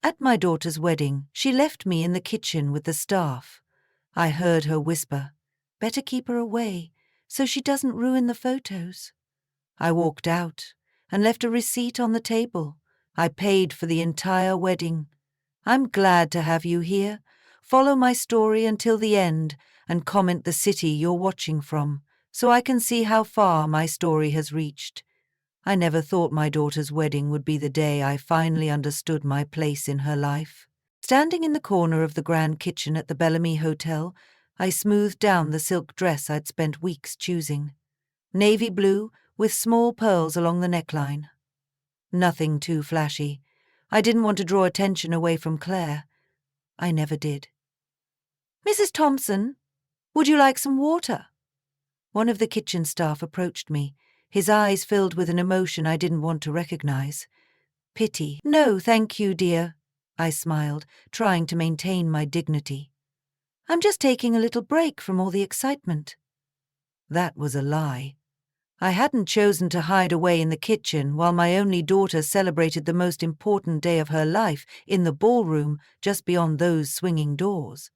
At my daughter's wedding, she left me in the kitchen with the staff. I heard her whisper, "Better keep her away, so she doesn't ruin the photos." I walked out and left a receipt on the table. I paid for the entire wedding. I'm glad to have you here. Follow my story until the end and comment the city you're watching from, so I can see how far my story has reached. I never thought my daughter's wedding would be the day I finally understood my place in her life. Standing in the corner of the grand kitchen at the Bellamy Hotel, I smoothed down the silk dress I'd spent weeks choosing. Navy blue with small pearls along the neckline. Nothing too flashy. I didn't want to draw attention away from Claire. I never did. "Mrs. Thompson, would you like some water?" One of the kitchen staff approached me, his eyes filled with an emotion I didn't want to recognize. Pity. "No, thank you, dear," I smiled, trying to maintain my dignity. "I'm just taking a little break from all the excitement." That was a lie. I hadn't chosen to hide away in the kitchen while my only daughter celebrated the most important day of her life in the ballroom just beyond those swinging doors.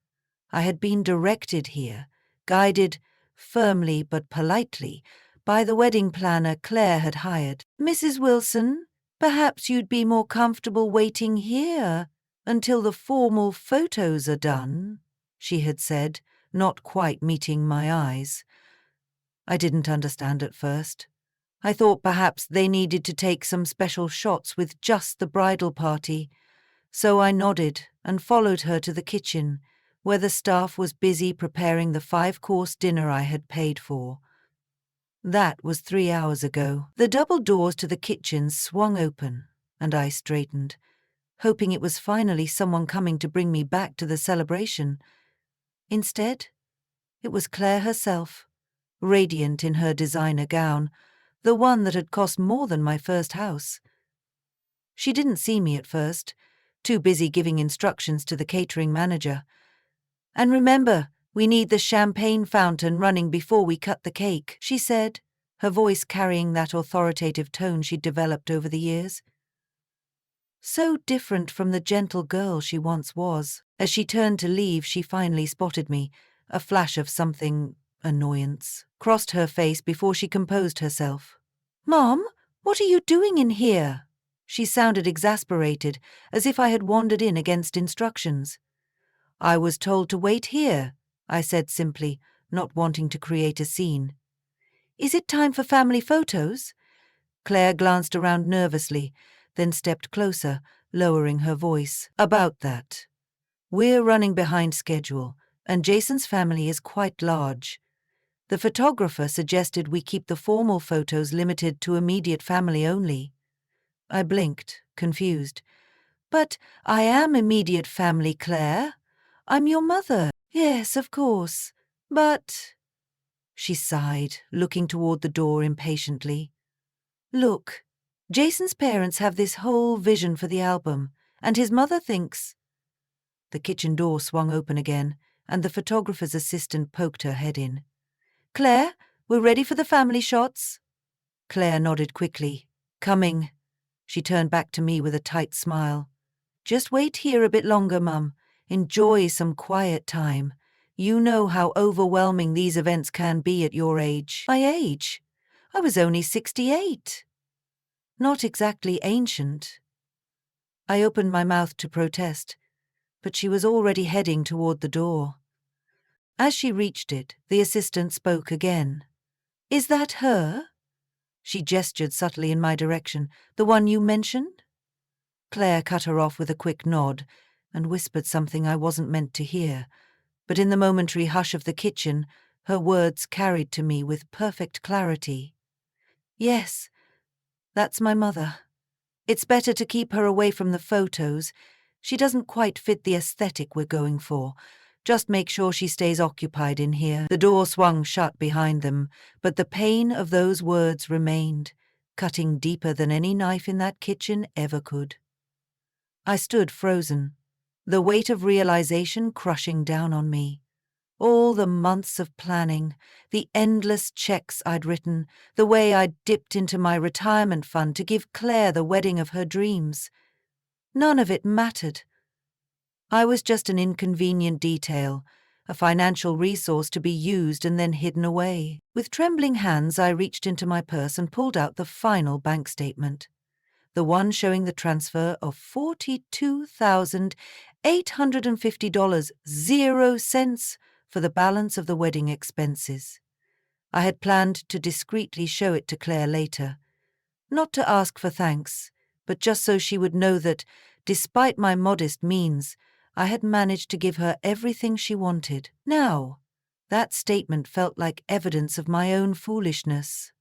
I had been directed here, guided, firmly but politely, by the wedding planner Claire had hired. "Mrs. Wilson, perhaps you'd be more comfortable waiting here until the formal photos are done," she had said, not quite meeting my eyes. I didn't understand at first. I thought perhaps they needed to take some special shots with just the bridal party, so I nodded and followed her to the kitchen, where the staff was busy preparing the 5-course dinner I had paid for. That was 3 hours ago. The double doors to the kitchen swung open, and I straightened, hoping it was finally someone coming to bring me back to the celebration. Instead, it was Claire herself, radiant in her designer gown, the one that had cost more than my first house. She didn't see me at first, too busy giving instructions to the catering manager. "And remember, we need the champagne fountain running before we cut the cake," she said, her voice carrying that authoritative tone she'd developed over the years. So different from the gentle girl she once was. As she turned to leave, she finally spotted me. A flash of something, annoyance, crossed her face before she composed herself. "Mom, what are you doing in here?" She sounded exasperated, as if I had wandered in against instructions. "I was told to wait here," I said simply, not wanting to create a scene. "Is it time for family photos?" Claire glanced around nervously, then stepped closer, lowering her voice. "About that. We're running behind schedule, and Jason's family is quite large. The photographer suggested we keep the formal photos limited to immediate family only." I blinked, confused. "But I am immediate family, Claire. I'm your mother." "Yes, of course. But—" She sighed, looking toward the door impatiently. "Look, Jason's parents have this whole vision for the album, and his mother thinks—" The kitchen door swung open again, and the photographer's assistant poked her head in. "Claire, we're ready for the family shots." Claire nodded quickly. "Coming." She turned back to me with a tight smile. "Just wait here a bit longer, Mum. Enjoy some quiet time. You know how overwhelming these events can be at your age." My age? I was only 68. Not exactly ancient. I opened my mouth to protest, but she was already heading toward the door. As she reached it, the assistant spoke again. "Is that her?" She gestured subtly in my direction. "The one you mentioned?" Claire cut her off with a quick nod and whispered something I wasn't meant to hear, but in the momentary hush of the kitchen, her words carried to me with perfect clarity. "Yes, that's my mother. It's better to keep her away from the photos. She doesn't quite fit the aesthetic we're going for. Just make sure she stays occupied in here." The door swung shut behind them, but the pain of those words remained, cutting deeper than any knife in that kitchen ever could. I stood frozen, the weight of realization crushing down on me. All the months of planning, the endless checks I'd written, the way I'd dipped into my retirement fund to give Claire the wedding of her dreams. None of it mattered. I was just an inconvenient detail, a financial resource to be used and then hidden away. With trembling hands, I reached into my purse and pulled out the final bank statement, the one showing the transfer of $42,850.00 for the balance of the wedding expenses. I had planned to discreetly show it to Claire later, not to ask for thanks, but just so she would know that, despite my modest means, I had managed to give her everything she wanted. Now, that statement felt like evidence of my own foolishness.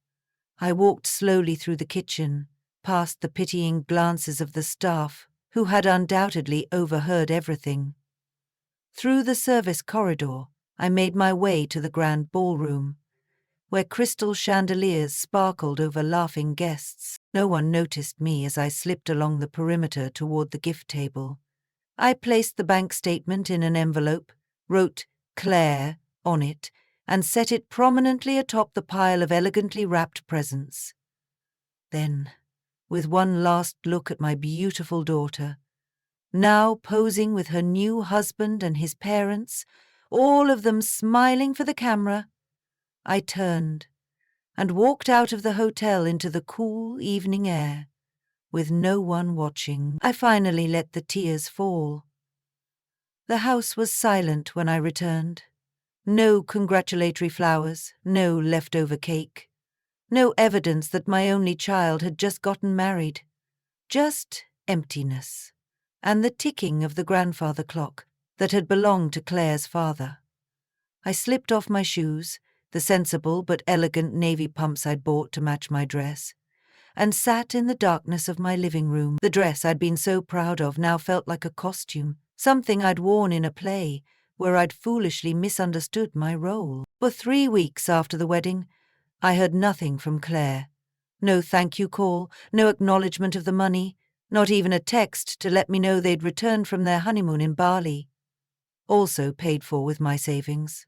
I walked slowly through the kitchen, past the pitying glances of the staff, who had undoubtedly overheard everything. Through the service corridor, I made my way to the grand ballroom, where crystal chandeliers sparkled over laughing guests. No one noticed me as I slipped along the perimeter toward the gift table. I placed the bank statement in an envelope, wrote Claire on it, and set it prominently atop the pile of elegantly wrapped presents. Then, with one last look at my beautiful daughter, now posing with her new husband and his parents, all of them smiling for the camera, I turned and walked out of the hotel into the cool evening air, with no one watching. I finally let the tears fall. The house was silent when I returned. No congratulatory flowers, no leftover cake, no evidence that my only child had just gotten married. Just emptiness, and the ticking of the grandfather clock that had belonged to Claire's father. I slipped off my shoes, the sensible but elegant navy pumps I'd bought to match my dress, and sat in the darkness of my living room. The dress I'd been so proud of now felt like a costume, something I'd worn in a play where I'd foolishly misunderstood my role. For 3 weeks after the wedding, I heard nothing from Claire. No thank you call, no acknowledgement of the money, not even a text to let me know they'd returned from their honeymoon in Bali, also paid for with my savings.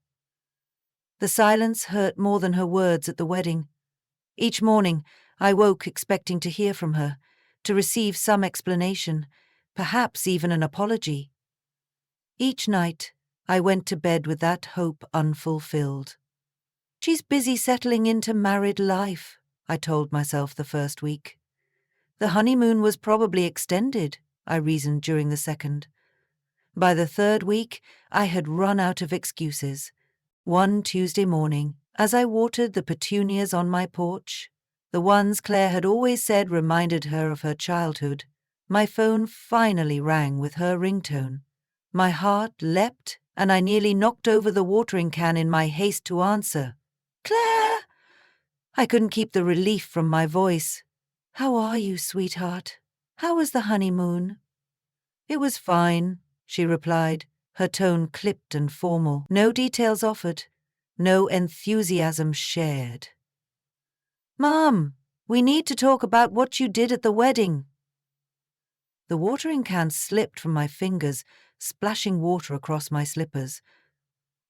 The silence hurt more than her words at the wedding. Each morning, I woke expecting to hear from her, to receive some explanation, perhaps even an apology. Each night, I went to bed with that hope unfulfilled. She's busy settling into married life, I told myself the first week. The honeymoon was probably extended, I reasoned during the second. By the third week, I had run out of excuses. One Tuesday morning, as I watered the petunias on my porch, the ones Claire had always said reminded her of her childhood, my phone finally rang with her ringtone. My heart leapt, and I nearly knocked over the watering can in my haste to answer. Claire! I couldn't keep the relief from my voice. How are you, sweetheart? How was the honeymoon? It was fine, she replied, her tone clipped and formal. No details offered, no enthusiasm shared. Mom, we need to talk about what you did at the wedding. The watering can slipped from my fingers, splashing water across my slippers.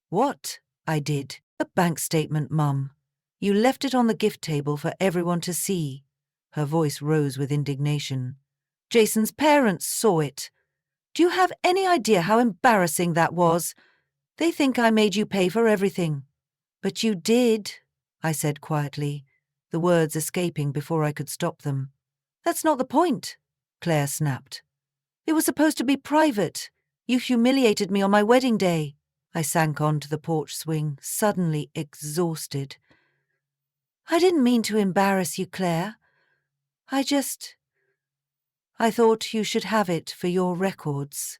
What? I did. A bank statement, Mum. You left it on the gift table for everyone to see. Her voice rose with indignation. Jason's parents saw it. Do you have any idea how embarrassing that was? They think I made you pay for everything. But you did, I said quietly, the words escaping before I could stop them. That's not the point, Claire snapped. It was supposed to be private. You humiliated me on my wedding day. I sank onto the porch swing, suddenly exhausted. I didn't mean to embarrass you, Claire. I thought you should have it for your records.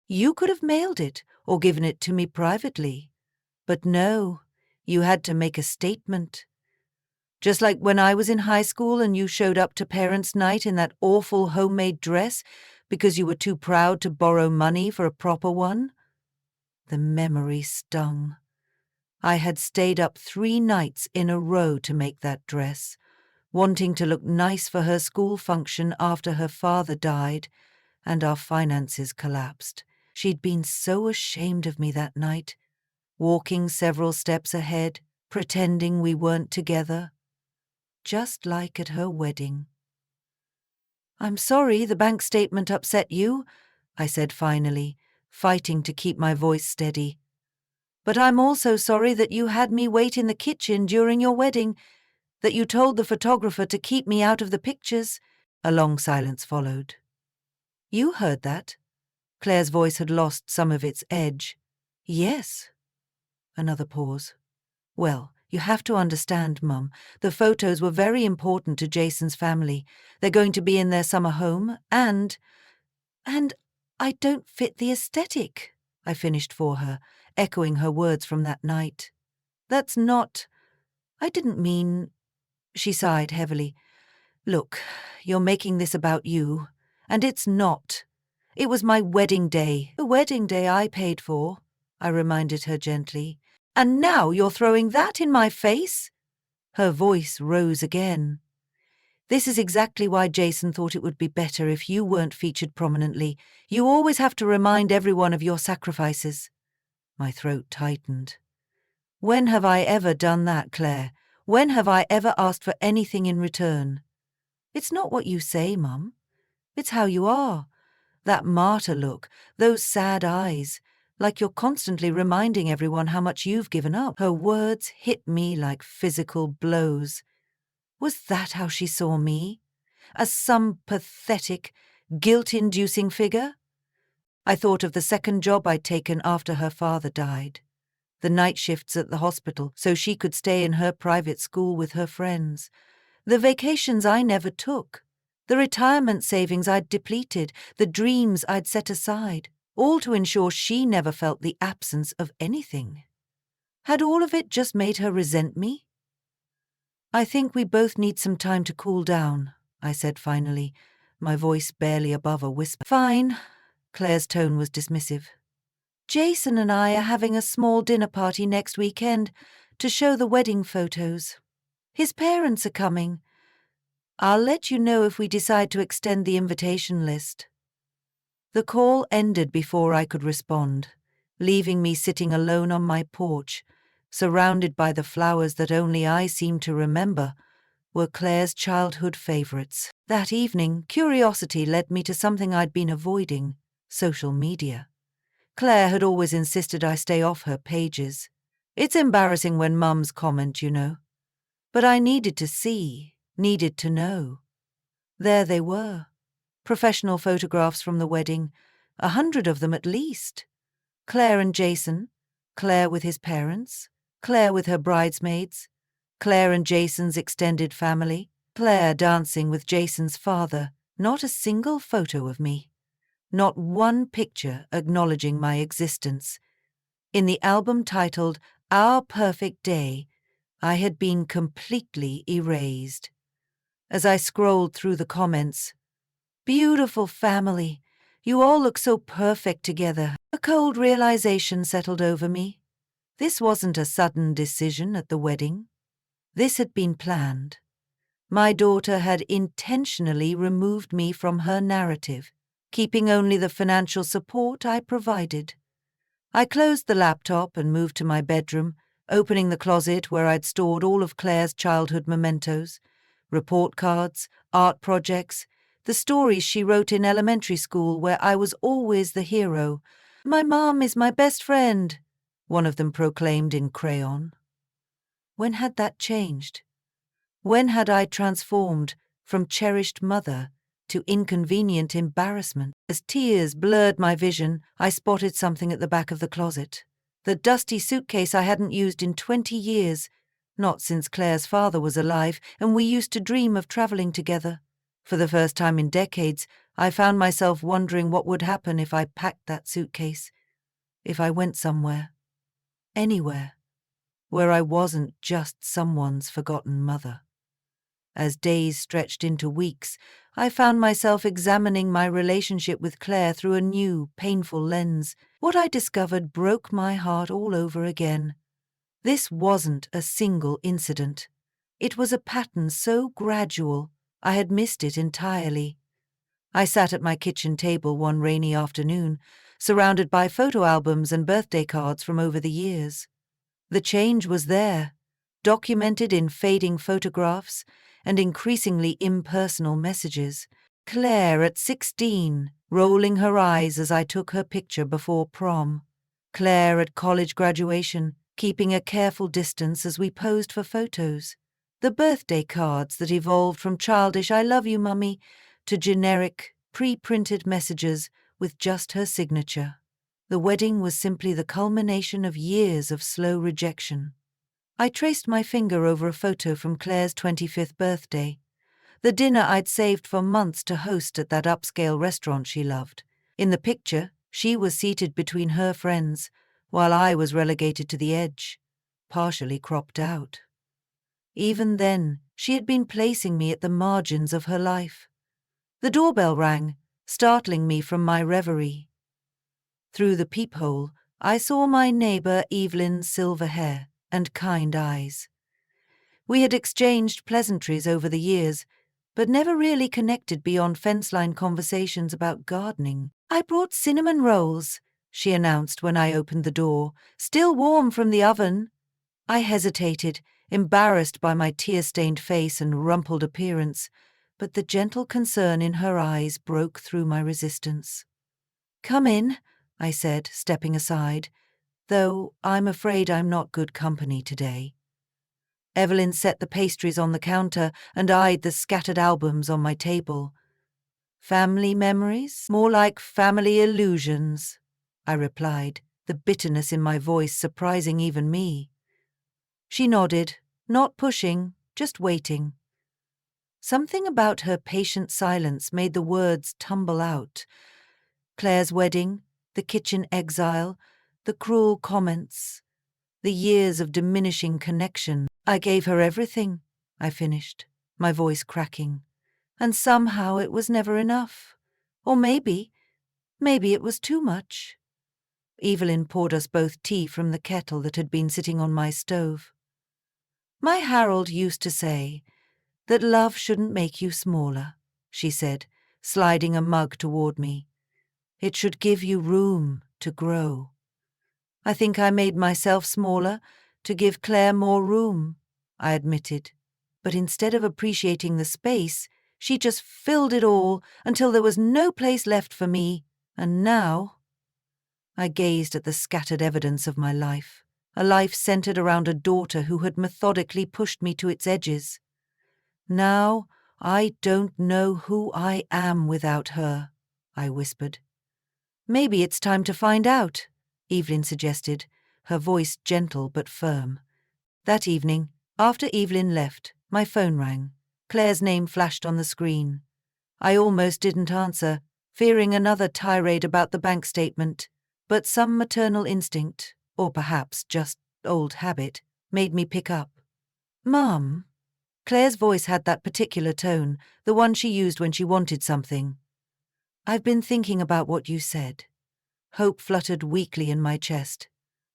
You could have mailed it or given it to me privately. But no, you had to make a statement. Just like when I was in high school and you showed up to parents' night in that awful homemade dress because you were too proud to borrow money for a proper one. The memory stung. I had stayed up 3 nights in a row to make that dress, wanting to look nice for her school function after her father died and our finances collapsed. She'd been so ashamed of me that night, walking several steps ahead, pretending we weren't together, just like at her wedding. I'm sorry the bank statement upset you, I said finally, fighting to keep my voice steady. But I'm also sorry that you had me wait in the kitchen during your wedding, that you told the photographer to keep me out of the pictures. A long silence followed. You heard that? Claire's voice had lost some of its edge. Yes. Another pause. Well, you have to understand, Mum. The photos were very important to Jason's family. They're going to be in their summer home, and I don't fit the aesthetic, I finished for her, echoing her words from that night. That's not... I didn't mean... She sighed heavily. Look, you're making this about you, and it's not. It was my wedding day, the wedding day I paid for, I reminded her gently. And now you're throwing that in my face? Her voice rose again. This is exactly why Jason thought it would be better if you weren't featured prominently. You always have to remind everyone of your sacrifices. My throat tightened. When have I ever done that, Claire? When have I ever asked for anything in return? It's not what you say, Mum. It's how you are. That martyr look, those sad eyes, like you're constantly reminding everyone how much you've given up. Her words hit me like physical blows. Was that how she saw me? As some pathetic, guilt-inducing figure? I thought of the second job I'd taken after her father died. The night shifts at the hospital so she could stay in her private school with her friends. The vacations I never took. The retirement savings I'd depleted, the dreams I'd set aside, all to ensure she never felt the absence of anything. Had all of it just made her resent me? I think we both need some time to cool down, I said finally, my voice barely above a whisper. Fine. Claire's tone was dismissive. Jason and I are having a small dinner party next weekend to show the wedding photos. His parents are coming. I'll let you know if we decide to extend the invitation list. The call ended before I could respond, leaving me sitting alone on my porch, surrounded by the flowers that only I seemed to remember were Claire's childhood favorites. That evening, curiosity led me to something I'd been avoiding: social media. Claire had always insisted I stay off her pages. It's embarrassing when mums comment, you know. But I needed to see, needed to know. There they were. Professional photographs from the wedding, 100 of them at least. Claire and Jason, Claire with his parents, Claire with her bridesmaids, Claire and Jason's extended family, Claire dancing with Jason's father. Not a single photo of me. Not one picture acknowledging my existence. In the album titled Our Perfect Day, I had been completely erased. As I scrolled through the comments, "Beautiful family. You all look so perfect together." A cold realization settled over me. This wasn't a sudden decision at the wedding. This had been planned. My daughter had intentionally removed me from her narrative, keeping only the financial support I provided. I closed the laptop and moved to my bedroom, opening the closet where I'd stored all of Claire's childhood mementos, report cards, art projects, the stories she wrote in elementary school where I was always the hero. "My mom is my best friend," one of them proclaimed in crayon. When had that changed? When had I transformed from cherished mother to inconvenient embarrassment? As tears blurred my vision, I spotted something at the back of the closet. The dusty suitcase I hadn't used in 20 years, not since Claire's father was alive, and we used to dream of traveling together. For the first time in decades, I found myself wondering what would happen if I packed that suitcase, if I went somewhere, anywhere, where I wasn't just someone's forgotten mother. As days stretched into weeks, I found myself examining my relationship with Claire through a new, painful lens. What I discovered broke my heart all over again. This wasn't a single incident. It was a pattern so gradual, I had missed it entirely. I sat at my kitchen table one rainy afternoon, surrounded by photo albums and birthday cards from over the years. The change was there, documented in fading photographs and increasingly impersonal messages. Claire at 16, rolling her eyes as I took her picture before prom. Claire at college graduation, keeping a careful distance as we posed for photos. The birthday cards that evolved from childish "I love you, mummy" to generic, pre-printed messages with just her signature. The wedding was simply the culmination of years of slow rejection. I traced my finger over a photo from Claire's 25th birthday, the dinner I'd saved for months to host at that upscale restaurant she loved. In the picture, she was seated between her friends, while I was relegated to the edge, partially cropped out. Even then, she had been placing me at the margins of her life. The doorbell rang, startling me from my reverie. Through the peephole, I saw my neighbor Evelyn's silver hair and kind eyes. We had exchanged pleasantries over the years, but never really connected beyond fence-line conversations about gardening. "I brought cinnamon rolls," she announced when I opened the door, "still warm from the oven." I hesitated, embarrassed by my tear-stained face and rumpled appearance, but the gentle concern in her eyes broke through my resistance. "Come in," I said, stepping aside, "though I'm afraid I'm not good company today." Evelyn set the pastries on the counter and eyed the scattered albums on my table. "Family memories? More like family illusions," I replied, the bitterness in my voice surprising even me. She nodded, not pushing, just waiting. Something about her patient silence made the words tumble out. Claire's wedding, the kitchen exile, the cruel comments, the years of diminishing connection. "I gave her everything," I finished, my voice cracking. "And somehow it was never enough. Or maybe it was too much." Evelyn poured us both tea from the kettle that had been sitting on my stove. "My Harold used to say that love shouldn't make you smaller," she said, sliding a mug toward me. "It should give you room to grow." I think I made myself smaller to give Claire more room, I admitted. But instead of appreciating the space, she just filled it all until there was no place left for me. And now I gazed at the scattered evidence of my life, a life centered around a daughter who had methodically pushed me to its edges. "Now I don't know who I am without her," I whispered. "Maybe it's time to find out," Evelyn suggested, her voice gentle but firm. That evening, after Evelyn left, my phone rang. Claire's name flashed on the screen. I almost didn't answer, fearing another tirade about the bank statement, but some maternal instinct, or perhaps just old habit, made me pick up. "Mum?" Claire's voice had that particular tone, the one she used when she wanted something. "I've been thinking about what you said." Hope fluttered weakly in my chest.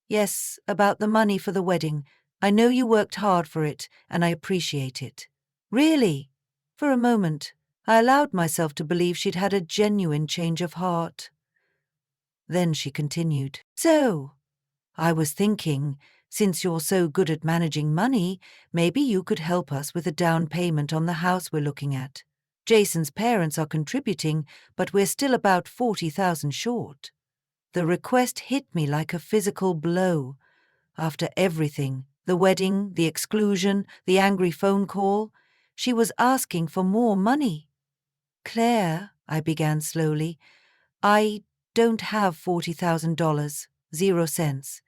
"Yes, about the money for the wedding. I know you worked hard for it, and I appreciate it." "Really?" For a moment, I allowed myself to believe she'd had a genuine change of heart. Then she continued, "So, I was thinking, since you're so good at managing money, maybe you could help us with a down payment on the house we're looking at. Jason's parents are contributing, but we're still about 40,000 short." The request hit me like a physical blow. After everything, the wedding, the exclusion, the angry phone call, she was asking for more money. "Claire," I began slowly, "I don't have $40,000, 0 cents.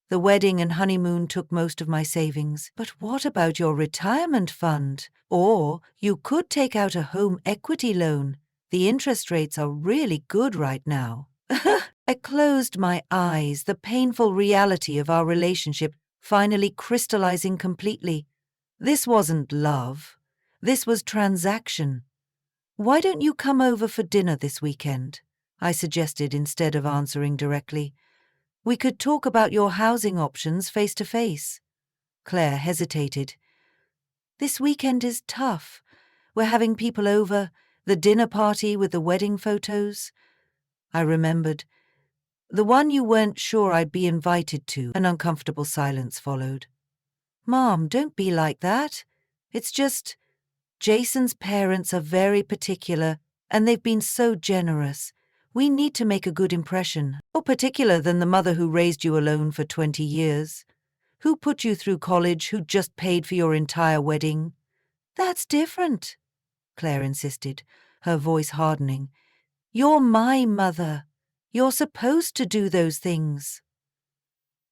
The wedding and honeymoon took most of my savings. But what about your retirement fund? Or you could take out a home equity loan. The interest rates are really good right now." I closed my eyes, the painful reality of our relationship finally crystallizing completely. This wasn't love. This was transaction. "Why don't you come over for dinner this weekend?" I suggested instead of answering directly. "We could talk about your housing options face to face." Claire hesitated. "This weekend is tough. We're having people over, the dinner party with the wedding photos." I remembered. "The one you weren't sure I'd be invited to." An uncomfortable silence followed. "Mom, don't be like that. It's just, Jason's parents are very particular And they've been so generous. We need to make a good impression, more particular than the mother who raised you alone for 20 years. Who put you through college, who just paid for your entire wedding. That's different, Claire insisted, her voice hardening. You're my mother. You're supposed to do those things.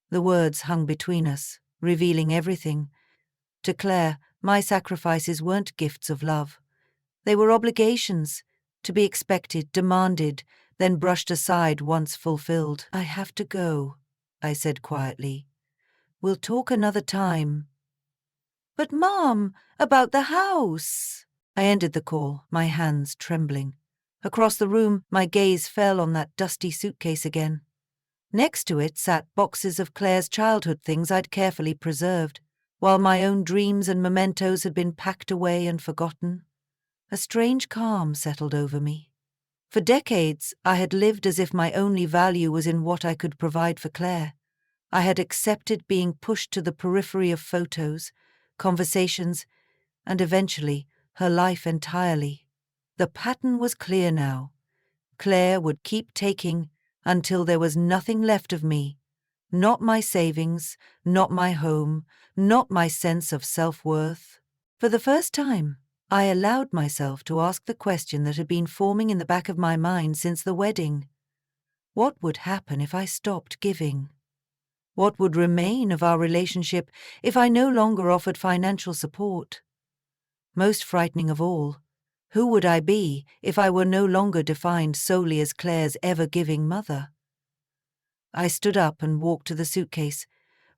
The words hung between us, revealing everything. To Claire, my sacrifices weren't gifts of love. They were obligations, to be expected, demanded, then brushed aside once fulfilled. I have to go, I said quietly. We'll talk another time. But Mom, about the house. I ended the call, my hands trembling. Across the room, my gaze fell on that dusty suitcase again. Next to it sat boxes of Claire's childhood things I'd carefully preserved, while my own dreams and mementos had been packed away and forgotten. A strange calm settled over me. For decades, I had lived as if my only value was in what I could provide for Claire. I had accepted being pushed to the periphery of photos, conversations, and eventually her life entirely. The pattern was clear now. Claire would keep taking until there was nothing left of me. Not my savings, not my home, not my sense of self-worth. For the first time, I allowed myself to ask the question that had been forming in the back of my mind since the wedding. What would happen if I stopped giving? What would remain of our relationship if I no longer offered financial support? Most frightening of all, who would I be if I were no longer defined solely as Claire's ever-giving mother? I stood up and walked to the suitcase,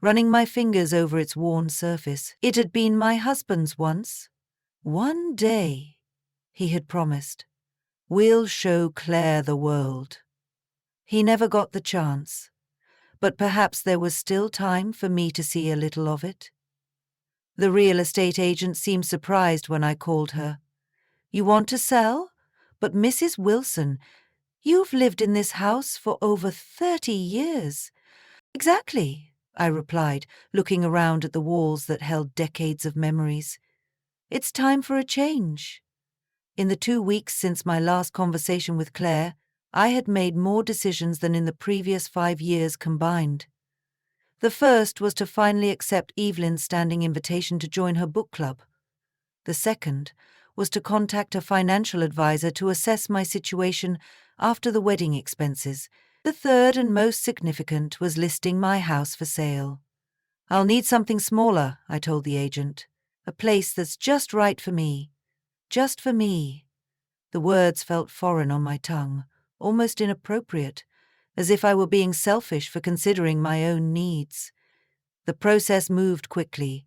running my fingers over its worn surface. It had been my husband's once. One day, he had promised, we'll show Claire the world. He never got the chance, but perhaps there was still time for me to see a little of it. The real estate agent seemed surprised when I called her. You want to sell? But Mrs. Wilson, you've lived in this house for over 30 years. Exactly, I replied, looking around at the walls that held decades of memories. It's time for a change. In the 2 weeks since my last conversation with Claire, I had made more decisions than in the previous 5 years combined. The first was to finally accept Evelyn's standing invitation to join her book club. The second was to contact a financial advisor to assess my situation after the wedding expenses. The third and most significant was listing my house for sale. I'll need something smaller, I told the agent. A place that's just right for me. Just for me. The words felt foreign on my tongue, almost inappropriate, as if I were being selfish for considering my own needs. The process moved quickly.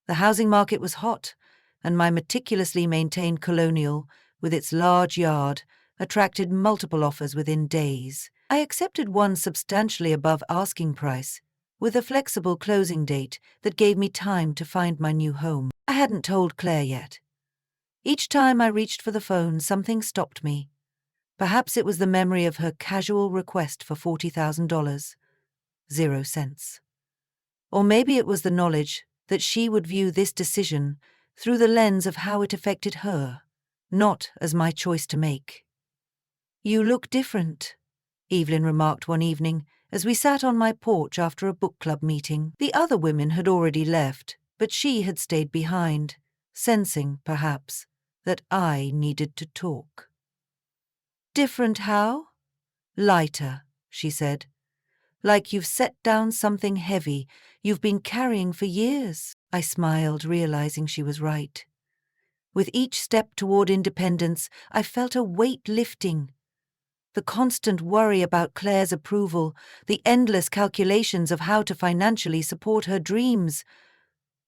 The housing market was hot, and my meticulously maintained colonial, with its large yard, attracted multiple offers within days. I accepted one substantially above asking price, with a flexible closing date that gave me time to find my new home. I hadn't told Claire yet. Each time I reached for the phone, something stopped me. Perhaps it was the memory of her casual request for $40,000. 0 cents. Or maybe it was the knowledge that she would view this decision through the lens of how it affected her, not as my choice to make. You look different, Evelyn remarked one evening as we sat on my porch after a book club meeting. The other women had already left, but she had stayed behind, sensing, perhaps, that I needed to talk. Different how? Lighter, she said. Like you've set down something heavy you've been carrying for years. I smiled, realizing she was right. With each step toward independence, I felt a weight lifting. The constant worry about Claire's approval, the endless calculations of how to financially support her dreams,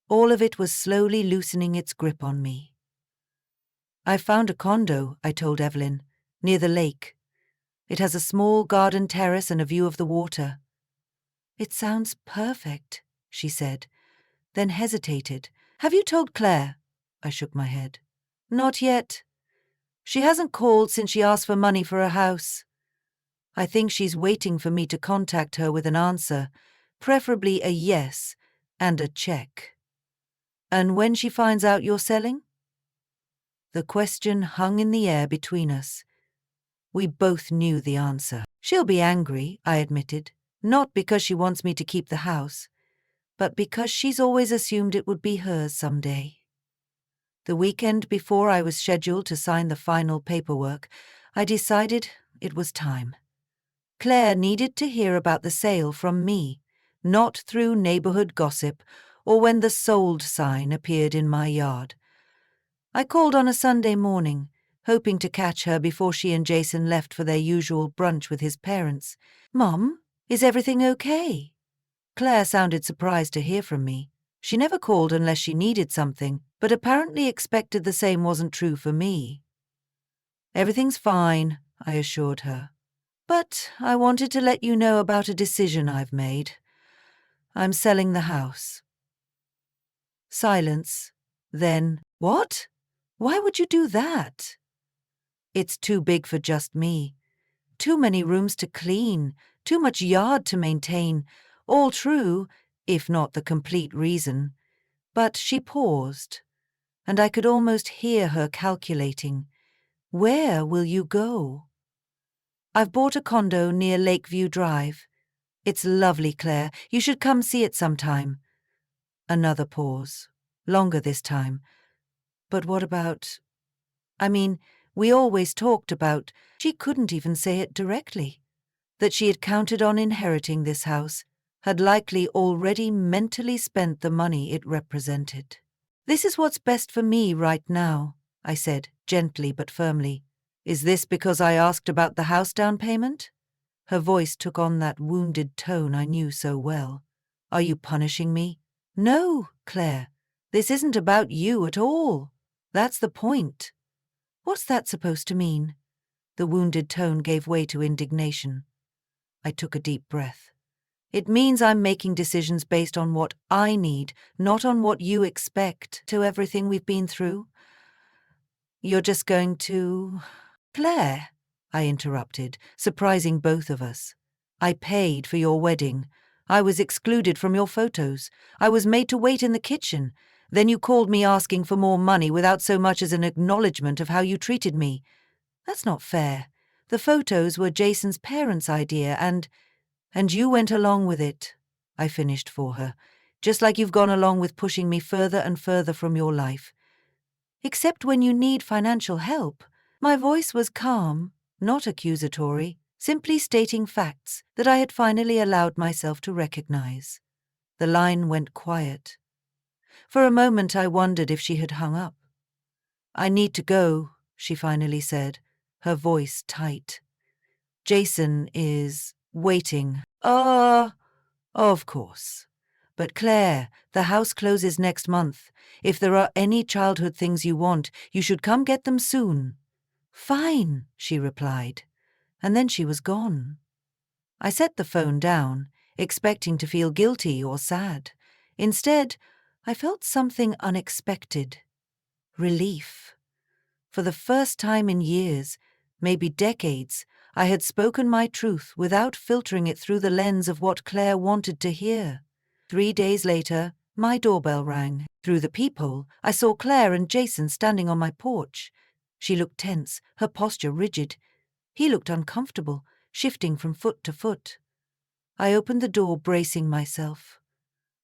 all of it was slowly loosening its grip on me. I found a condo, I told Evelyn, near the lake. It has a small garden terrace and a view of the water. It sounds perfect, she said, then hesitated. Have you told Claire? I shook my head. Not yet. She hasn't called since she asked for money for a house. I think she's waiting for me to contact her with an answer, preferably a yes and a check. And when she finds out you're selling? The question hung in the air between us. We both knew the answer. She'll be angry, I admitted, not because she wants me to keep the house, but because she's always assumed it would be hers someday. The weekend before I was scheduled to sign the final paperwork, I decided it was time. Claire needed to hear about the sale from me, not through neighborhood gossip or when the sold sign appeared in my yard. I called on a Sunday morning, hoping to catch her before she and Jason left for their usual brunch with his parents. "Mom, is everything okay?" Claire sounded surprised to hear from me. She never called unless she needed something, but apparently expected the same wasn't true for me. "Everything's fine," I assured her. "But I wanted to let you know about a decision I've made. I'm selling the house." Silence. Then, "What? Why would you do that?" "It's too big for just me. Too many rooms to clean, too much yard to maintain. All true, if not the complete reason." But she paused, and I could almost hear her calculating. "Where will you go?" "I've bought a condo near Lakeview Drive. It's lovely, Claire. You should come see it sometime." Another pause. Longer this time. "But what about— I mean, we always talked about—" She couldn't even say it directly. That she had counted on inheriting this house, had likely already mentally spent the money it represented. "This is what's best for me right now," I said, gently but firmly. "Is this because I asked about the house down payment?" Her voice took on that wounded tone I knew so well. "Are you punishing me?" "No, Claire. This isn't about you at all. That's the point." "What's that supposed to mean?" The wounded tone gave way to indignation. I took a deep breath. "It means I'm making decisions based on what I need, not on what you expect, to everything we've been through." "You're just going to—" "Claire," I interrupted, surprising both of us. "I paid for your wedding. I was excluded from your photos. I was made to wait in the kitchen. Then you called me asking for more money without so much as an acknowledgement of how you treated me. That's not fair. The photos were Jason's parents' idea, and you went along with it," I finished for her, "just like you've gone along with pushing me further and further from your life. Except when you need financial help." My voice was calm, not accusatory, simply stating facts that I had finally allowed myself to recognize. The line went quiet. For a moment I wondered if she had hung up. "I need to go," she finally said, her voice tight. "Jason is waiting." Of course. But Claire, the house closes next month. If there are any childhood things you want, you should come get them soon." "Fine," she replied, and then she was gone. I set the phone down, expecting to feel guilty or sad. Instead, I felt something unexpected. Relief. For the first time in years, maybe decades, I had spoken my truth without filtering it through the lens of what Claire wanted to hear. 3 days later, my doorbell rang. Through the peephole, I saw Claire and Jason standing on my porch. She looked tense, her posture rigid. He looked uncomfortable, shifting from foot to foot. I opened the door, bracing myself.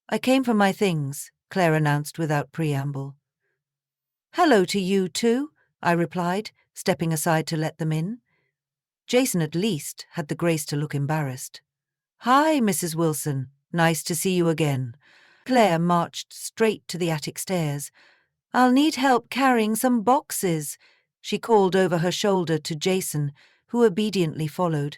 "I came for my things," Claire announced without preamble. "Hello to you, too," I replied, stepping aside to let them in. Jason at least had the grace to look embarrassed. "Hi, Mrs. Wilson. Nice to see you again." Claire marched straight to the attic stairs. "I'll need help carrying some boxes," she called over her shoulder to Jason, who obediently followed.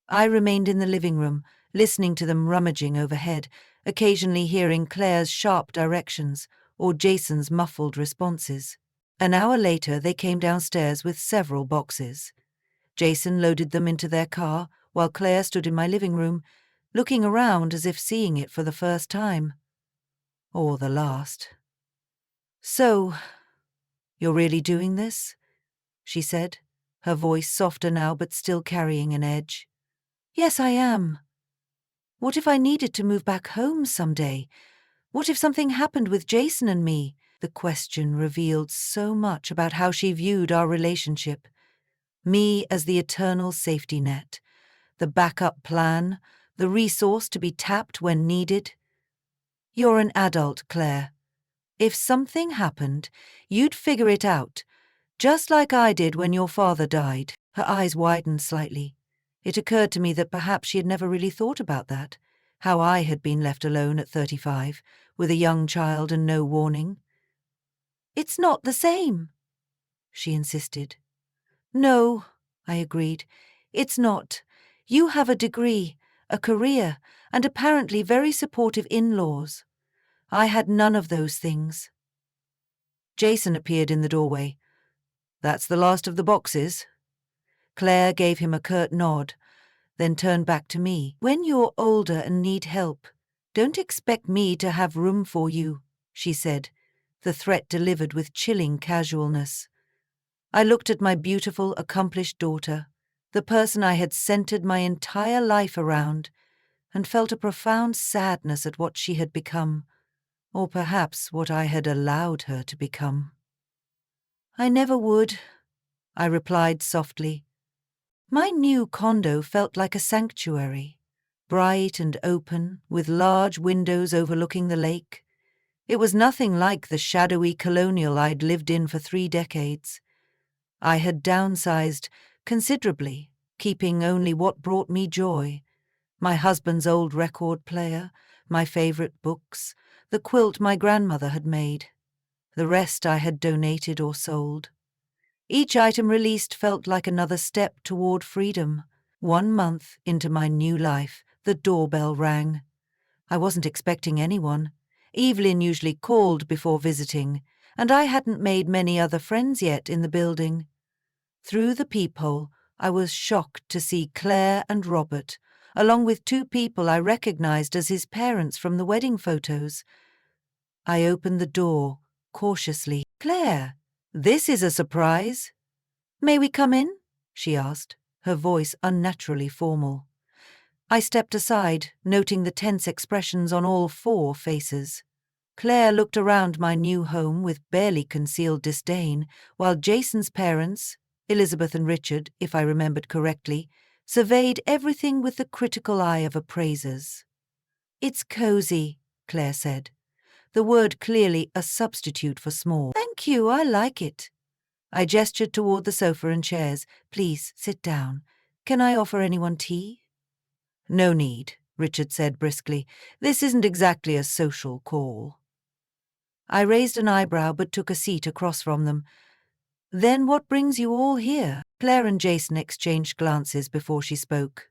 I remained in the living room, listening to them rummaging overhead, occasionally hearing Claire's sharp directions or Jason's muffled responses. An hour later, they came downstairs with several boxes. Jason loaded them into their car, while Claire stood in my living room, looking around as if seeing it for the first time. Or the last. "So, you're really doing this?" she said, her voice softer now but still carrying an edge. "Yes, I am. What if I needed to move back home someday? What if something happened with Jason and me? The question revealed so much about how she viewed our relationship. Me as the eternal safety net, the backup plan, the resource to be tapped when needed. You're an adult, Claire. If something happened, you'd figure it out, just like I did when your father died. Her eyes widened slightly. It occurred to me that perhaps she had never really thought about that, how I had been left alone at 35, with a young child and no warning. It's not the same, she insisted. No, I agreed. It's not. You have a degree, a career, and apparently very supportive in-laws. I had none of those things. Jason appeared in the doorway. That's the last of the boxes. Claire gave him a curt nod, then turned back to me. When you're older and need help, don't expect me to have room for you, she said, the threat delivered with chilling casualness. I looked at my beautiful, accomplished daughter, the person I had centered my entire life around, and felt a profound sadness at what she had become, or perhaps what I had allowed her to become. I never would, I replied softly. My new condo felt like a sanctuary, bright and open, with large windows overlooking the lake. It was nothing like the shadowy colonial I'd lived in for 3 decades. I had downsized considerably, keeping only what brought me joy: my husband's old record player, my favorite books, the quilt my grandmother had made. The rest I had donated or sold. Each item released felt like another step toward freedom. 1 month into my new life, the doorbell rang. I wasn't expecting anyone. Evelyn usually called before visiting, and I hadn't made many other friends yet in the building. Through the peephole, I was shocked to see Claire and Robert, along with 2 people I recognized as his parents from the wedding photos. I opened the door, cautiously. Claire, this is a surprise. May we come in? She asked, her voice unnaturally formal. I stepped aside, noting the tense expressions on all 4 faces. Claire looked around my new home with barely concealed disdain, while Jason's parents, Elizabeth and Richard, if I remembered correctly, surveyed everything with the critical eye of appraisers. It's cozy, Claire said, the word clearly a substitute for small. Thank you, I like it. I gestured toward the sofa and chairs. Please, sit down. Can I offer anyone tea? No need, Richard said briskly. This isn't exactly a social call. I raised an eyebrow but took a seat across from them. Then what brings you all here? Claire and Jason exchanged glances before she spoke.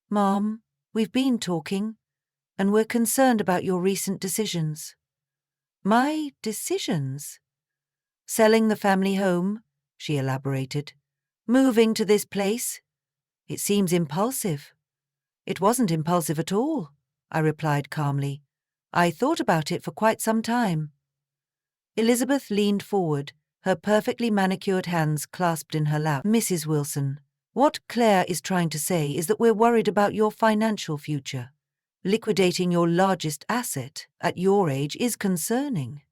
Mom, we've been talking, and we're concerned about your recent decisions. My decisions? Selling the family home, she elaborated. Moving to this place? It seems impulsive. It wasn't impulsive at all, I replied calmly. I thought about it for quite some time. Elizabeth leaned forward, her perfectly manicured hands clasped in her lap. Mrs. Wilson, what Claire is trying to say is that we're worried about your financial future. Liquidating your largest asset at your age is concerning.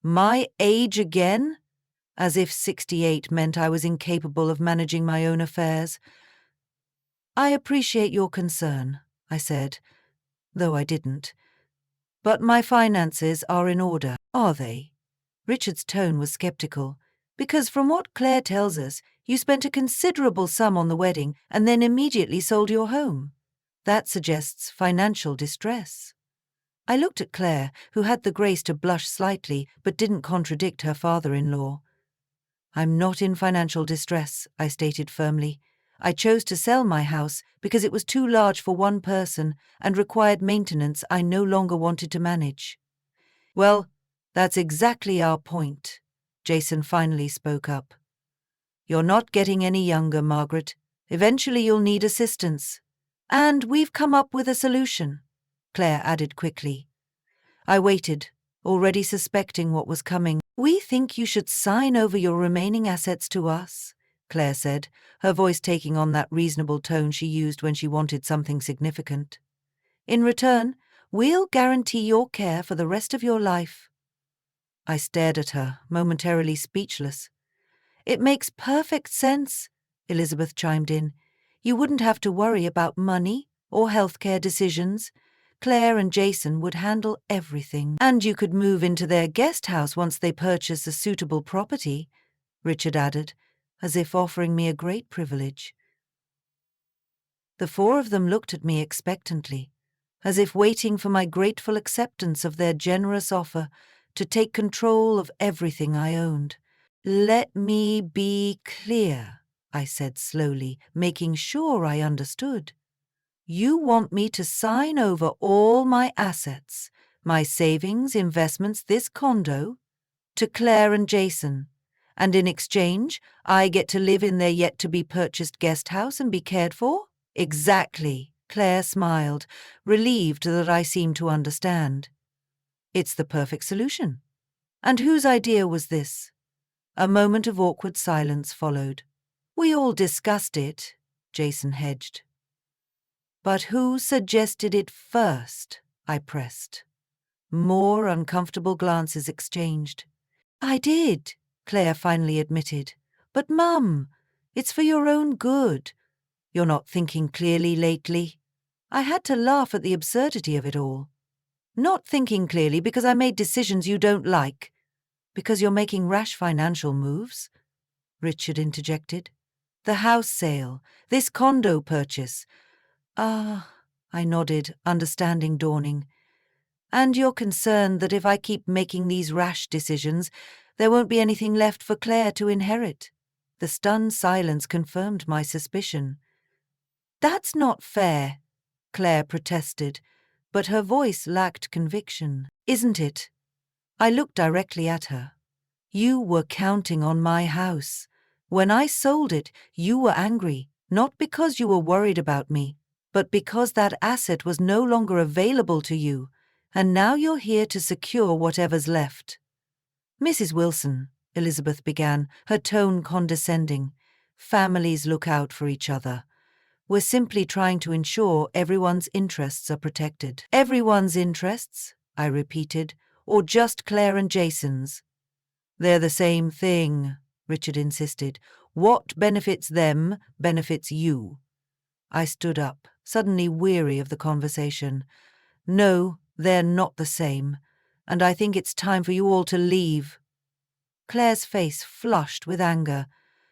My age again? As if 68 meant I was incapable of managing my own affairs. I appreciate your concern, I said, though I didn't. But my finances are in order, are they? Richard's tone was skeptical, because from what Claire tells us, you spent a considerable sum on the wedding and then immediately sold your home. That suggests financial distress. I looked at Claire, who had the grace to blush slightly but didn't contradict her father-in-law. I'm not in financial distress, I stated firmly. I chose to sell my house because it was too large for one person and required maintenance I no longer wanted to manage. Well, that's exactly our point, Jason finally spoke up. You're not getting any younger, Margaret. Eventually you'll need assistance. And we've come up with a solution, Claire added quickly. I waited, already suspecting what was coming. We think you should sign over your remaining assets to us, Claire said, her voice taking on that reasonable tone she used when she wanted something significant. In return, we'll guarantee your care for the rest of your life. I stared at her, momentarily speechless. It makes perfect sense, Elizabeth chimed in. You wouldn't have to worry about money or healthcare decisions. Claire and Jason would handle everything. And you could move into their guest house once they purchase a suitable property, Richard added, as if offering me a great privilege. The four of them looked at me expectantly, as if waiting for my grateful acceptance of their generous offer to take control of everything I owned. Let me be clear, I said slowly, making sure I understood. You want me to sign over all my assets, my savings, investments, this condo, to Claire and Jason, and in exchange, I get to live in their yet-to-be-purchased guest house and be cared for? Exactly, Claire smiled, relieved that I seemed to understand. It's the perfect solution. And whose idea was this? A moment of awkward silence followed. We all discussed it, Jason hedged. But who suggested it first? I pressed. More uncomfortable glances exchanged. I did, Claire finally admitted. But Mum, it's for your own good. You're not thinking clearly lately. I had to laugh at the absurdity of it all. Not thinking clearly because I made decisions you don't like. Because you're making rash financial moves, Richard interjected. The house sale, this condo purchase. Ah, I nodded, understanding dawning. And you're concerned that if I keep making these rash decisions, there won't be anything left for Claire to inherit. The stunned silence confirmed my suspicion. That's not fair, Claire protested, but her voice lacked conviction. Isn't it? I looked directly at her. You were counting on my house. When I sold it, you were angry, not because you were worried about me, but because that asset was no longer available to you, and now you're here to secure whatever's left. Mrs. Wilson, Elizabeth began, her tone condescending. Families look out for each other. We're simply trying to ensure everyone's interests are protected. Everyone's interests, I repeated, or just Claire and Jason's? They're the same thing, Richard insisted. What benefits them benefits you. I stood up, suddenly weary of the conversation. No, they're not the same, and I think it's time for you all to leave. Claire's face flushed with anger.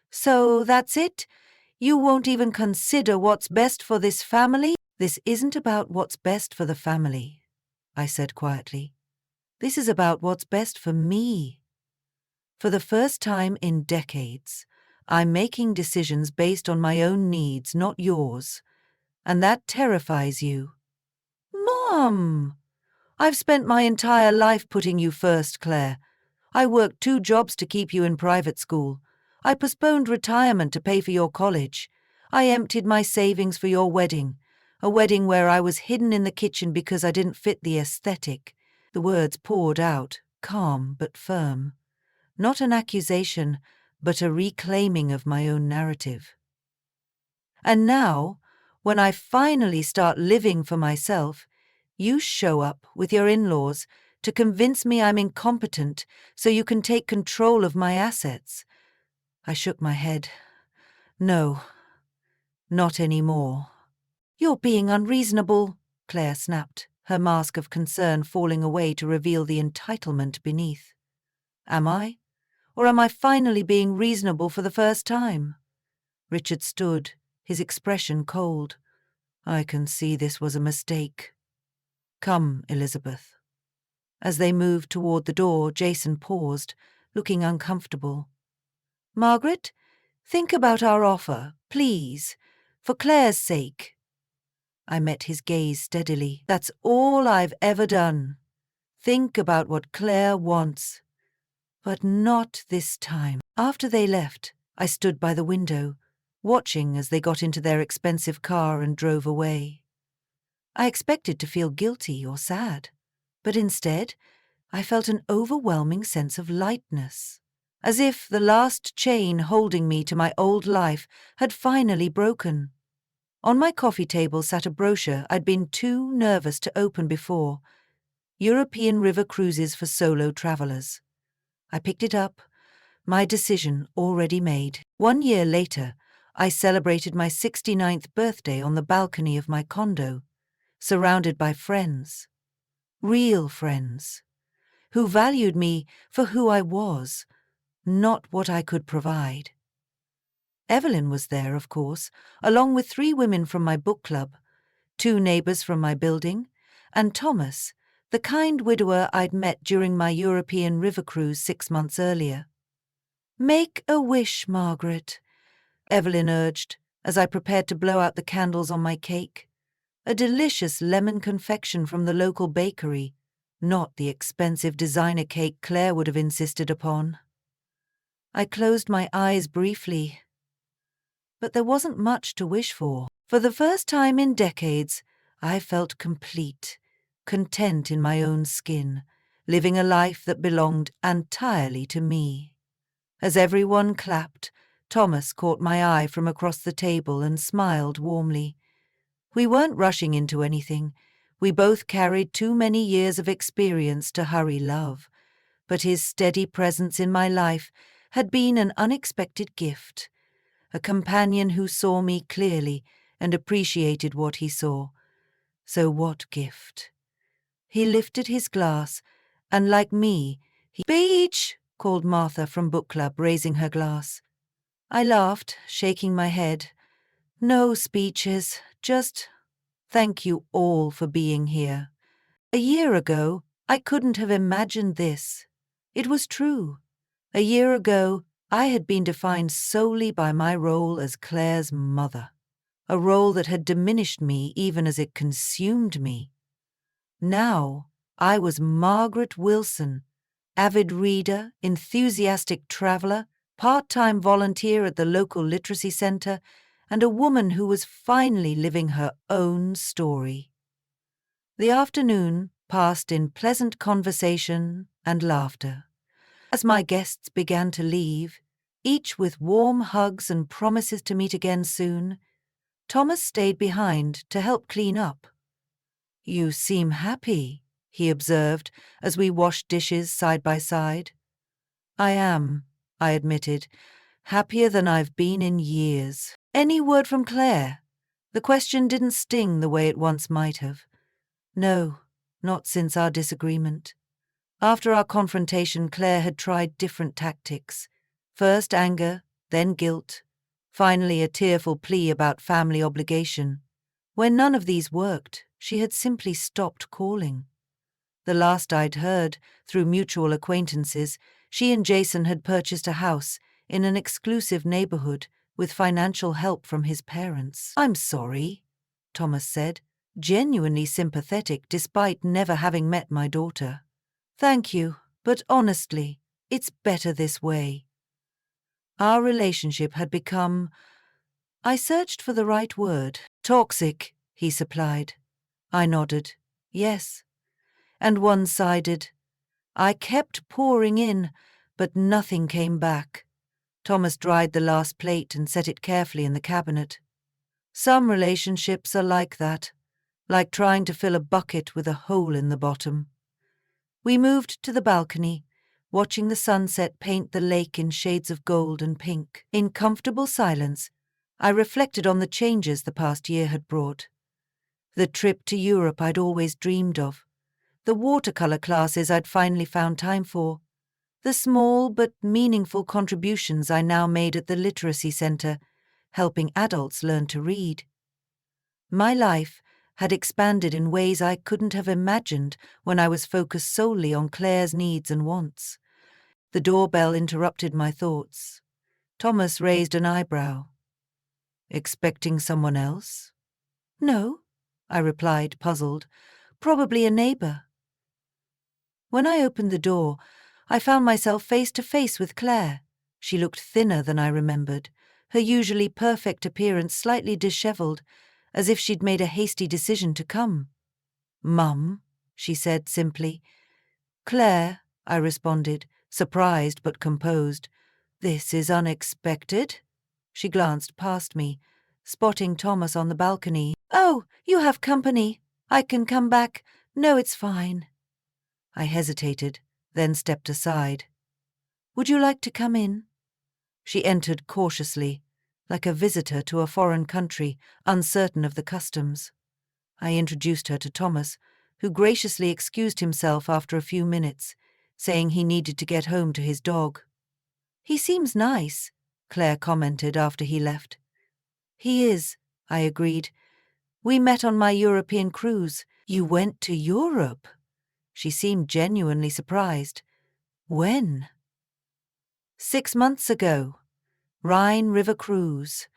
So that's it? You won't even consider what's best for this family? This isn't about what's best for the family, I said quietly. This is about what's best for me. For the first time in decades, I'm making decisions based on my own needs, not yours. And that terrifies you. Mom! I've spent my entire life putting you first, Claire. I worked 2 jobs to keep you in private school. I postponed retirement to pay for your college. I emptied my savings for your wedding, a wedding where I was hidden in the kitchen because I didn't fit the aesthetic. The words poured out, calm but firm. Not an accusation, but a reclaiming of my own narrative. And now, when I finally start living for myself, you show up with your in-laws to convince me I'm incompetent so you can take control of my assets. I shook my head. No, not anymore. You're being unreasonable, Claire snapped, her mask of concern falling away to reveal the entitlement beneath. Am I? Or am I finally being reasonable for the first time? Richard stood, his expression cold. I can see this was a mistake. Come, Elizabeth. As they moved toward the door, Jason paused, looking uncomfortable. Margaret, think about our offer, please, for Claire's sake. I met his gaze steadily. That's all I've ever done. Think about what Claire wants. But not this time. After they left, I stood by the window, watching as they got into their expensive car and drove away. I expected to feel guilty or sad, but instead, I felt an overwhelming sense of lightness, as if the last chain holding me to my old life had finally broken. On my coffee table sat a brochure I'd been too nervous to open before, European River Cruises for Solo Travelers. I picked it up, my decision already made. 1 year later, I celebrated my 69th birthday on the balcony of my condo, surrounded by friends, real friends, who valued me for who I was, not what I could provide. Evelyn was there, of course, along with 3 women from my book club, 2 neighbours from my building, and Thomas, the kind widower I'd met during my European river cruise 6 months earlier. "Make a wish, Margaret," Evelyn urged as I prepared to blow out the candles on my cake. A delicious lemon confection from the local bakery, not the expensive designer cake Claire would have insisted upon. I closed my eyes briefly. But there wasn't much to wish for. For the first time in decades, I felt complete, content in my own skin, living a life that belonged entirely to me. As everyone clapped, Thomas caught my eye from across the table and smiled warmly. We weren't rushing into anything. We both carried too many years of experience to hurry love, but his steady presence in my life had been an unexpected gift. A companion who saw me clearly and appreciated what he saw. So what gift? He lifted his glass, and like me, "Beach!" called Martha from book club, raising her glass. I laughed, shaking my head. "No speeches, just thank you all for being here. A year ago, I couldn't have imagined this. It was true. A year ago, I had been defined solely by my role as Claire's mother, a role that had diminished me even as it consumed me. Now, I was Margaret Wilson, avid reader, enthusiastic traveler, part-time volunteer at the local literacy center, and a woman who was finally living her own story. The afternoon passed in pleasant conversation and laughter. As my guests began to leave, each with warm hugs and promises to meet again soon, Thomas stayed behind to help clean up. "You seem happy," he observed as we washed dishes side by side. "I am," I admitted, "happier than I've been in years." "Any word from Claire?" The question didn't sting the way it once might have. No, not since our disagreement. After our confrontation, Claire had tried different tactics. First anger, then guilt, finally a tearful plea about family obligation. When none of these worked, she had simply stopped calling. The last I'd heard, through mutual acquaintances, she and Jason had purchased a house in an exclusive neighborhood with financial help from his parents. "I'm sorry," Thomas said, genuinely sympathetic despite never having met my daughter. "Thank you, but honestly, it's better this way." Our relationship had become, I searched for the right word, toxic, he supplied. I nodded, yes, and one-sided. I kept pouring in, but nothing came back. Thomas dried the last plate and set it carefully in the cabinet. Some relationships are like that, like trying to fill a bucket with a hole in the bottom. We moved to the balcony, watching the sunset paint the lake in shades of gold and pink. In comfortable silence, I reflected on the changes the past year had brought. The trip to Europe I'd always dreamed of, the watercolor classes I'd finally found time for, the small but meaningful contributions I now made at the literacy center, helping adults learn to read. My life had expanded in ways I couldn't have imagined when I was focused solely on Claire's needs and wants. The doorbell interrupted my thoughts. Thomas raised an eyebrow. "Expecting someone else?" "No," I replied, puzzled. "Probably a neighbor." When I opened the door, I found myself face to face with Claire. She looked thinner than I remembered, her usually perfect appearance slightly disheveled, as if she'd made a hasty decision to come. "Mum," she said simply. "Claire," I responded, surprised but composed. "This is unexpected." She glanced past me, spotting Thomas on the balcony. "Oh, you have company. I can come back. No, it's fine." I hesitated, then stepped aside. Would you like to come in? She entered cautiously, like a visitor to a foreign country, uncertain of the customs. I introduced her to Thomas, who graciously excused himself after a few minutes, saying he needed to get home to his dog. He seems nice, Claire commented after he left. He is, I agreed. We met on my European cruise. You went to Europe? She seemed genuinely surprised. When? 6 months ago. Rhine River cruise.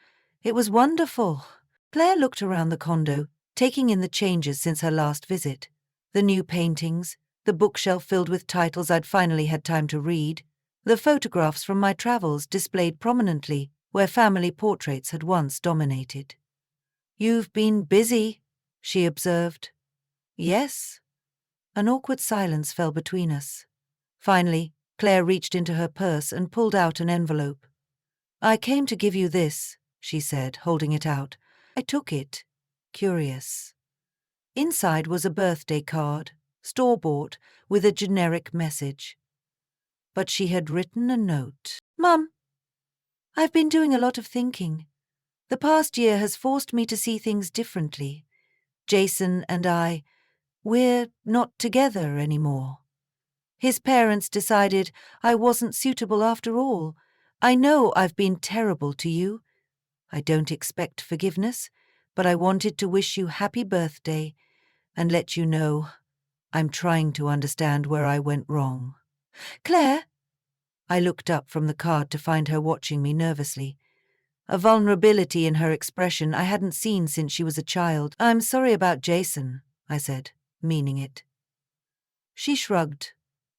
It was wonderful. Claire looked around the condo, taking in the changes since her last visit. The new paintings, the bookshelf filled with titles I'd finally had time to read, the photographs from my travels displayed prominently where family portraits had once dominated. You've been busy, she observed. Yes. An awkward silence fell between us. Finally, Claire reached into her purse and pulled out an envelope. I came to give you this, she said, holding it out. I took it, curious. Inside was a birthday card, store-bought, with a generic message. But she had written a note. Mum, I've been doing a lot of thinking. The past year has forced me to see things differently. Jason and we're not together anymore. His parents decided I wasn't suitable after all. I know I've been terrible to you. I don't expect forgiveness, but I wanted to wish you happy birthday and let you know I'm trying to understand where I went wrong. Claire? I looked up from the card to find her watching me nervously. A vulnerability in her expression I hadn't seen since she was a child. I'm sorry about Jason, I said, meaning it. She shrugged,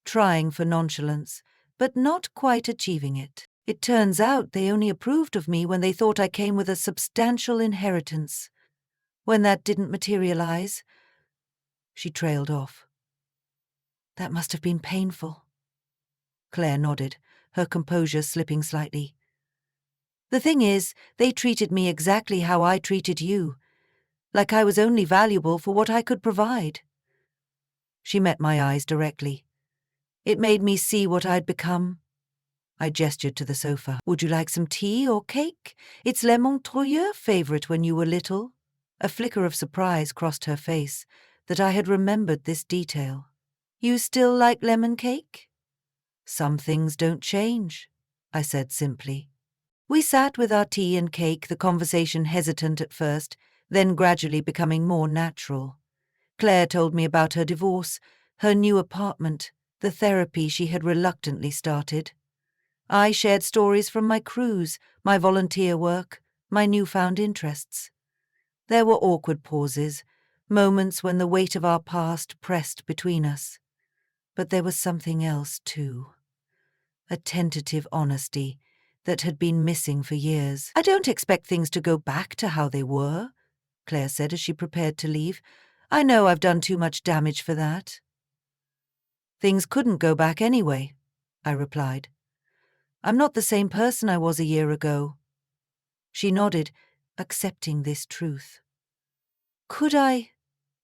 trying for nonchalance, but not quite achieving it. It turns out they only approved of me when they thought I came with a substantial inheritance. When that didn't materialize, she trailed off. That must have been painful. Claire nodded, her composure slipping slightly. The thing is, they treated me exactly how I treated you, like I was only valuable for what I could provide. She met my eyes directly. It made me see what I'd become. I gestured to the sofa. Would you like some tea or cake? It's Le Montreuil's favorite when you were little. A flicker of surprise crossed her face that I had remembered this detail. You still like lemon cake? Some things don't change, I said simply. We sat with our tea and cake, the conversation hesitant at first, then gradually becoming more natural. Claire told me about her divorce, her new apartment, the therapy she had reluctantly started. I shared stories from my cruise, my volunteer work, my newfound interests. There were awkward pauses, moments when the weight of our past pressed between us. But there was something else, too. A tentative honesty that had been missing for years. I don't expect things to go back to how they were, Claire said as she prepared to leave. I know I've done too much damage for that. Things couldn't go back anyway, I replied. I'm not the same person I was a year ago. She nodded, accepting this truth.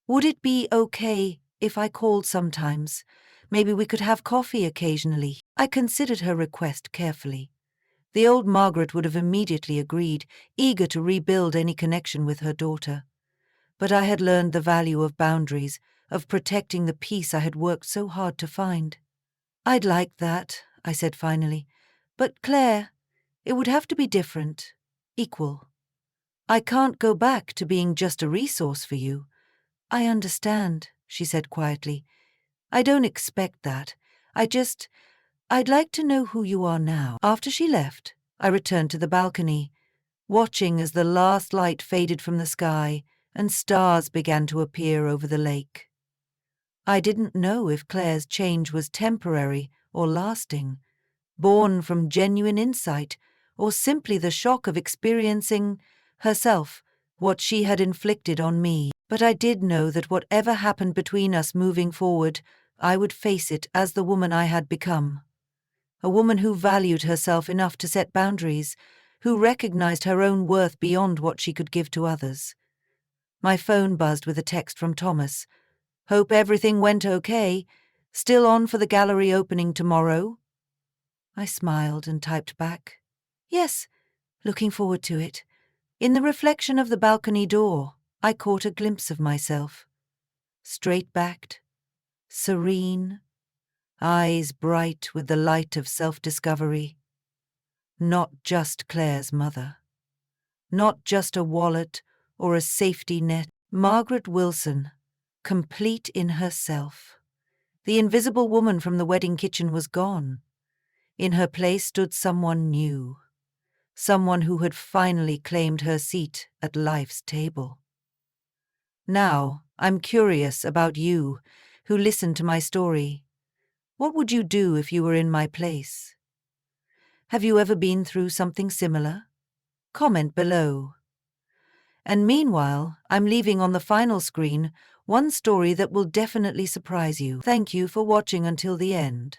Would it be okay if I called sometimes? Maybe we could have coffee occasionally. I considered her request carefully. The old Margaret would have immediately agreed, eager to rebuild any connection with her daughter. But I had learned the value of boundaries, of protecting the peace I had worked so hard to find. I'd like that, I said finally. But Claire, it would have to be different, equal. I can't go back to being just a resource for you. I understand, she said quietly. I don't expect that. I'd like to know who you are now. After she left, I returned to the balcony, watching as the last light faded from the sky and stars began to appear over the lake. I didn't know if Claire's change was temporary or lasting, born from genuine insight or simply the shock of experiencing herself what she had inflicted on me. But I did know that whatever happened between us moving forward, I would face it as the woman I had become. A woman who valued herself enough to set boundaries, who recognized her own worth beyond what she could give to others. My phone buzzed with a text from Thomas. Hope everything went okay. Still on for the gallery opening tomorrow? I smiled and typed back. Yes, looking forward to it. In the reflection of the balcony door, I caught a glimpse of myself. Straight-backed, serene, eyes bright with the light of self-discovery. Not just Claire's mother. Not just a wallet or a safety net. Margaret Wilson, complete in herself. The invisible woman from the wedding kitchen was gone. In her place stood someone new. Someone who had finally claimed her seat at life's table. Now, I'm curious about you, who listened to my story. What would you do if you were in my place? Have you ever been through something similar? Comment below. And meanwhile, I'm leaving on the final screen one story that will definitely surprise you. Thank you for watching until the end.